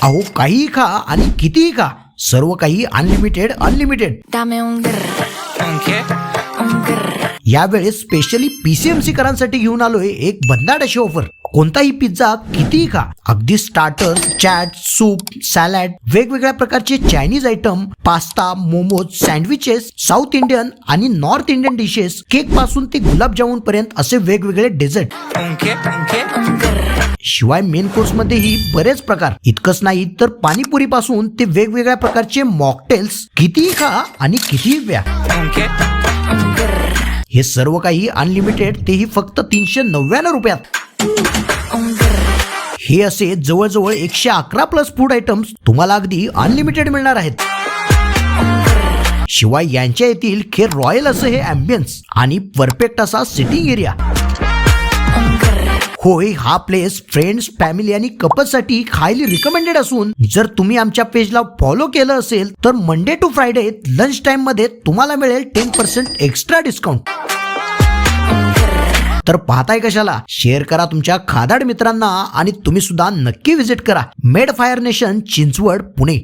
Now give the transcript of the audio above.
अहो काहीही खा आणि कितीही खा, सर्व काही unlimited unlimited. Dame un grr, ¿Un qué? un grr. यावेळेस स्पेशली पीसीएमसी करांसाठी घेऊन आलोय एक भन्नाट अशी ऑफर. कोणताही पिझ्झा कितीही खा, अगदी स्टार्टर, चॅट, सूप, सॅलड, वेगवेगळ्या प्रकारचे Chinese item, pasta, momos, sandwiches, south Indian आणि नॉर्थ इंडियन डिशेस, केक पासून ते गुलाबजामुन पर्यंत असे वेगवेगळे dessert. ¿Un qué? ¿Un qué? Un grr, शिवाय मेन कोर्स मध्येही बरेच प्रकार. इतकंच नाही तर पाणीपुरी पासून ते वेगवेगळ्या प्रकारचे मॉकटेल्स, कितीही खा आणि कितीही प्या. ¿Un qué? un grr, हे सर्व काही अनलिमिटेड, तेही फक्त 399 रुपयात. un grr. हे असे जवळजवळ 111 प्लस फूड आयटम्स तुम्हाला अगदी अनलिमिटेड मिळणार आहेत. शिवाय यांच्या येथील खे रॉयल असं हे अँबियन्स आणि परफेक्ट असा सिटिंग एरिया. होय, हा प्लेस फ्रेंड्स, फॅमिली आणि कपल्ससाठी हायली रिकमेंडेड असून जर तुम्ही आमच्या पेजला फॉलो केलं असेल तर Monday to Friday lunch time मध्ये तुम्हाला मिळेल 10% एक्स्ट्रा डिस्काउंट. तर पाहताय कशाला, शेअर करा तुमच्या खादाड मित्रांना आणि तुम्ही सुद्धा नक्की व्हिजिट करा. Made fire nation, Chinchwad, Pune.